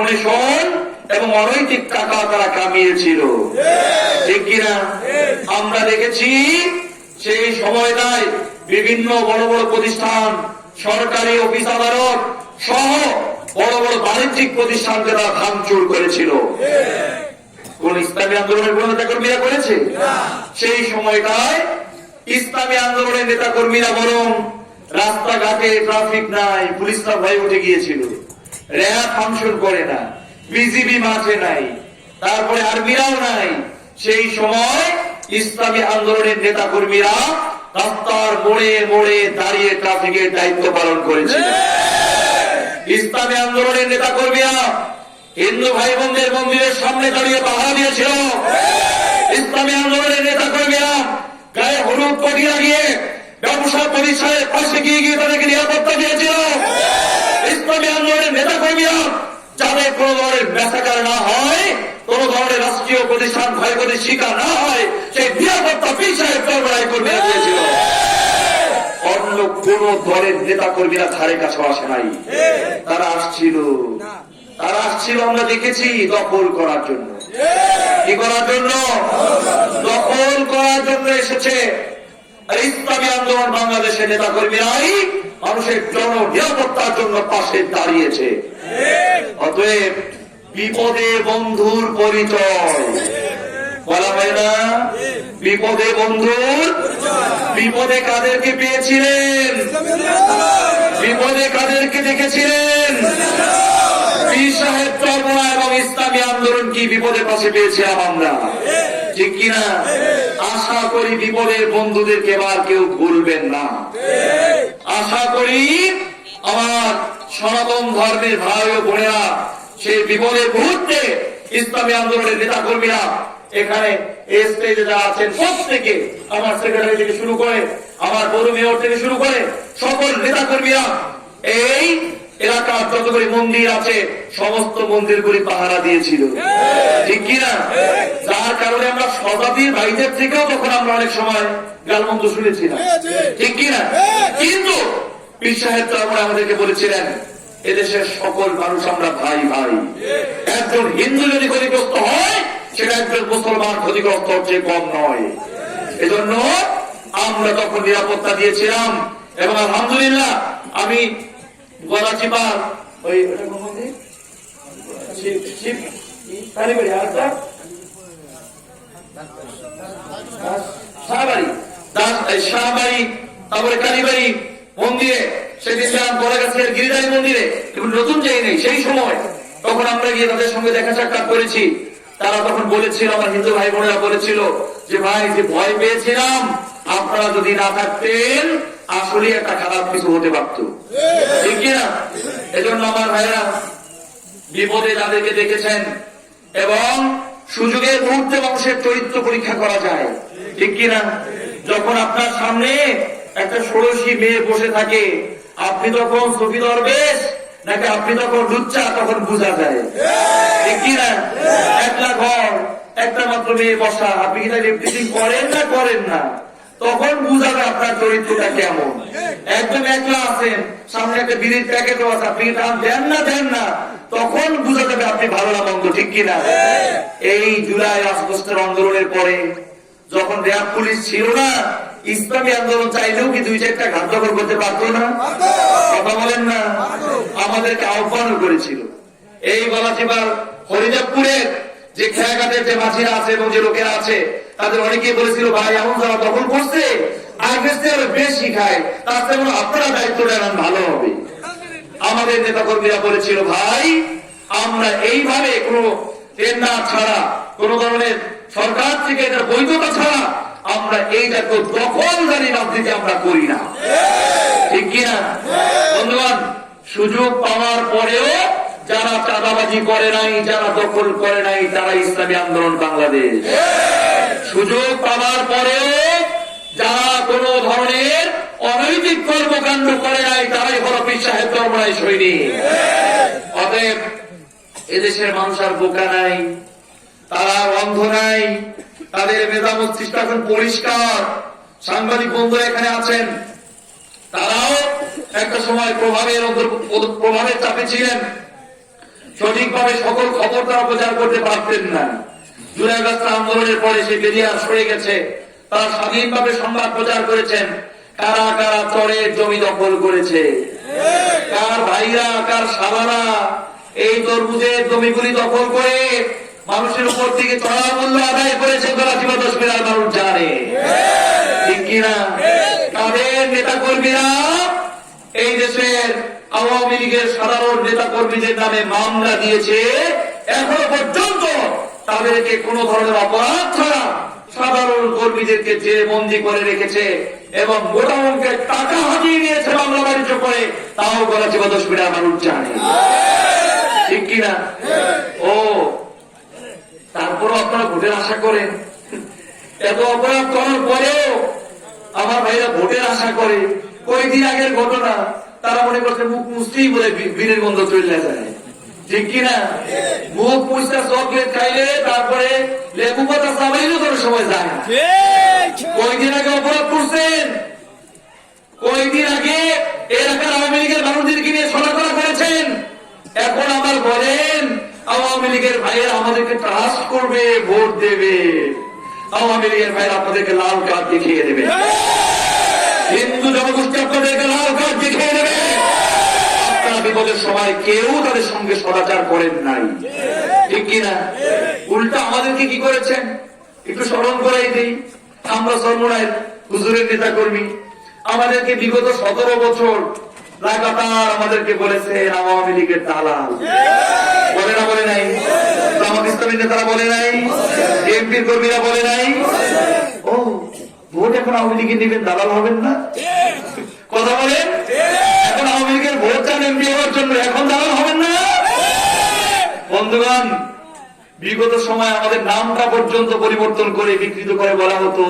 Donation এবং অনৈতিক টাকা তারা কামিয়েছিল, ঠিক কিনা? আমরা দেখেছি সেই সময়টায় বিভিন্ন বড় বড় প্রতিষ্ঠান, সরকারি অফিস আদালত সহ বড় বড় বাণিজ্যিক প্রতিষ্ঠানকে তারা ভাঙচুর করেছিল। কোন ইসলামী আন্দোলনের কোন নেতাকর্মীরা করেছে? সেই সময়টায় ইসলামী আন্দোলনের নেতাকর্মীরা বরং রাস্তাঘাটে ট্রাফিক নাই, পুলিশরা ভয়ে উঠে গিয়েছিল, র্যাব ফাংশন করে না, বিজিবি মাঠে নাই, তারপরে আর্মিরাও নাই। সেই সময় ইসলামী আন্দোলনের নেতাকর্মীরা রাস্তার মোড়ে মোড়ে দাঁড়িয়ে ট্রাফিকের দায়িত্ব পালন করেছিল। ইসলামী আন্দোলনের নেতাকর্মীরা হিন্দু ভাই বোনদের মন্দিরের সামনে দাঁড়িয়ে পাহারা দিয়েছিল। ইসলামী আন্দোলনের নেতাকর্মীরা গায়ে হলুদ পটি লাগিয়ে ব্যবসা প্রতিষ্ঠানের পাশে গিয়ে গিয়ে তাদেরকে নিরাপত্তা দিয়েছিল। ইসলামী আন্দোলনের নেতাকর্মীরা যাতে কোন ধরনের ব্যাসাকার না হয়, কোন ধরনের রাষ্ট্রীয় প্রতিষ্ঠান ক্ষয়ক্ষতির শিকার না হয়, সেই নিরাপত্তা পীর সাহেব চরমরাই কর্মীরা দিয়েছিল। অন্য কোন দলের নেতা কর্মীরা ধারে কাছে আসে নাই। তারা আসছিল আমরা দেখেছি দখল করার জন্য। কি করার জন্য? দখল করার জন্য এসেছে। ইসলামী আন্দোলন বাংলাদেশের নেতা কর্মীরাই মানুষের জন নিরাপত্তার জন্য পাশে দাঁড়িয়েছে। অতএব বিপদে বন্ধুর পরিচয় বলা হয় না? বিপদে বন্ধুর। বিপদে কাদেরকে পেয়েছিলেন? বিপদে কাদেরকে দেখেছিলেন? পীর সাহেব চরমরা এবং ইসলামী আন্দোলন কি বিপদের পাশে পেয়েছিলাম আমরা, ঠিক কিনা? আশা করি বিপদের বন্ধুদেরকে এবার কেউ ভুলবেন না। আশা করি আমার সনাতন ধর্মের ভাই ও বোনেরা সেই বিপদের মুহূর্তে ইসলামী আন্দোলনের নেতা কর্মীরা এখানে এই স্টেজে যারা আছেন প্রত্যেকে, আমার সেক্রেটারি থেকে শুরু করে আমার বড় মেয়র থেকে শুরু করে সকল নেতা কর্মীরা এই এলাকার যতগুলি মন্দির আছে সমস্ত মন্দিরগুলি পাহারা দিয়েছিল, ঠিক কিনা? যার কারণে আমরা শতাব্দীর ভাইদের থেকেও তখন আমরা অনেক সময় গালমন্দ শুনেছিলাম, ঠিক কিনা? কিন্তু পীর সাহেব চরমরা আমাদেরকে বলেছিলেন এদেশের সকল মানুষ আমরা ভাই ভাই। একজন হিন্দু যদি ক্ষতিগ্রস্ত হয় সেটা একজন মুসলমান ক্ষতিগ্রস্ত হচ্ছে কম নয়। এজন্য আমরা তখন নিরাপত্তা দিয়েছিলাম এবং আলহামদুলিল্লাহ আমি গলাচিপার ওই শাহবাড়ি তারপরে কালীবাড়ি মন্দিরে সেদিন বড়গাছের গিরিধারী মন্দিরে নতুন যাই নেই সেই সময়, তখন আমরা গিয়ে তাদের সঙ্গে দেখা সাক্ষাৎ করেছি। তারা তখন বলেছিল, আমার হিন্দু ভাই বোনেরা বলেছিল যে ভাই যে ভয় পেয়েছিলাম আপনারা যদি না থাকতেন আসলে একটা খারাপ কিছু হতে পারত, ঠিক কিনা? এজন্য আমার ভাইরা বিপদে যাদেরকে দেখেছেন এবং সুযোগের মুহূর্তে মানুষের চরিত্র পরীক্ষা করা যায়, ঠিক কিনা? যখন আপনার সামনে একটা ষোড়শী মেয়ে বসে থাকে আপনি তখন সফি দরবেশ নাকি আপনি তখন লুচ্চা তখন বোঝা যায়, ঠিক কিনা? একলা ঘর একটা মাত্র মেয়ে বসা, আপনি কি লিপস্টিক করেন না করেন না, তখন বুঝাবে আপনার চরিত্রটা কেমন। একদম একলা আছেন, সামনে একটা বিড়ির প্যাকেটও আছে, আপনি টান দেন না, তখন বুঝা যাবে আপনি ভালো না মন্দ, ঠিক কিনা? এই জুলাই আগস্টের আন্দোলনের পরে যখন র্যাব পুলিশ ছিল না, ইসলামী আন্দোলন চাইলেও কি দুই চারটা ঘাট দখল করতে পারতো না? কথা বলেন না? আমাদেরকে আহ্বানও করেছিল। এই গলাচিপার হরিদেবপুরের যে খেয়াঘাটের যে মাঝিরা আছে এবং যে লোকেরা আছে তাদের অনেকেই বলেছিল ভাই এমন যারা দখল করছে আগে বেশি খায়, তার থেকে আপনারা দায়িত্বটা নেন ভালো হবে। আমাদের নেতা কর্মীরা বলেছিল ভাই আমরা এইভাবে কোন টেন্ডার ছাড়া, কোন ধরনের সরকার থেকে এটার বৈধতা ছাড়া আমরা এই জাতীয় দখলদারি রাজনীতি আমরা করি না, ঠিক কিনা? বন্ধুগণ, সুযোগ পাওয়ার পরেও যারা চাঁদাবাজি করে নাই, যারা দখল করে নাই, তারা ইসলামী আন্দোলন বাংলাদেশ। সুযোগ পাওয়ার পরেও যারা কোন ধরনের অনৈতিক কর্মকাণ্ড করে নাই, তারাই হলো পীর সাহেব চরমরাই সৈনিক। অতএব এদেশের মানুষ আর বোকা নাই, তারা অন্ধ নাই, তাদের মেধা মস্তিষ্ক এখন পরিষ্কার। সাংবাদিক বন্ধুরা এখানে আছেন, তারাও একটা সময় প্রভাবের চাপে ছিলেন। সঠিকভাবে সকল খবর তারা প্রচার করতে পারতেন না। জুলাই আগস্ট আন্দোলনের পরে সে বেরিয়ে সরে গেছে, তারা স্বাধীনভাবে সংবাদ প্রচার করেছেন। কারা কারা চরের জমি দখল করেছে, কার ভাইরা কার শালারা এই তরমুজের জমিগুলি দখল করে মানুষের উপর থেকে চড়া মূল্য আদায় করেছে, গলাচিপা দশমিনার মানুষ জানে, ঠিক কিনা? তাদের নেতা কর্মীরা এই দেশের আওয়ামী লীগের সাধারণ নেতা কর্মীদের নামে মামলা দিয়েছে। এখনো পর্যন্ত তাদেরকে কোন ধরনের অপরাধ ছাড়া সাধারণ কর্মীদেরকে জেলে বন্দি করে রেখেছে এবং মোটা অঙ্কের টাকা হাতিয়ে নিয়েছে মামলা বাণিজ্য করে, তাও গলাচিপা দশমিনার মানুষ জানে, ঠিক কিনা? ও তারপরও আপনারা ভোটের আশা করেন? এত অপরাধ করার পরেও আমার ভাইরা ভোটের আশা করে। কয়েকদিন আগের ঘটনা, তারা মনে করছে মুখ মুছতেই বলে বীরের গন্ধ চলে যায়, ঠিক কিনা? মুখ মুছতে চকলেট খাইলে তারপরে লেবু পাতা চাবাইলেও কোনো সময় যায় না। কয়েকদিন আগে অপরাধ করছেন, কয়েকদিন আগে এলাকার আওয়ামী লীগের মানুষদেরকে নিয়ে চলাফেরা করেছেন। এখন আবার বলেন আওয়ামী লীগের ভাইয়েরা আমাদেরকে ট্রাস্ট করবে, ভোট দেবে। আওয়ামী লীগের ভাইয়েরা আপনাদেরকে লাল কার্ড দেখিয়ে দেবে, হিন্দু জনগোষ্ঠী আপনাদেরকে লাল কার্ড দেখিয়ে দেবে। আপনারা বিপদের সময় কেউ তাদের সঙ্গে সদাচার করেন নাই, ঠিক কিনা? উল্টা আমাদেরকে কি করেছেন একটু স্মরণ করাই দিই। আমরা সর্বরায়ের হুজুরের নেতা কর্মী, আমাদেরকে বিগত 17 বছর লাগাতার আমাদেরকে বলেছে আওয়ামী লীগের দালাল, বলে না? বলে নাই? জামাত ইসলামী নেতারা বলে নাই? এমপির কর্মীরা বলে নাই? ও ভোট এখন আওয়ামী লীগের নেবেন, দালাল হবেন না? কথা বলেন, এখন আওয়ামী লীগের ভোট চান এমপি হওয়ার জন্য, এখন দালাল হবেন না? বন্ধুগণ, বিগত সময় আমাদের নামটা পর্যন্ত পরিবর্তন করে বিকৃত করে বলা হতো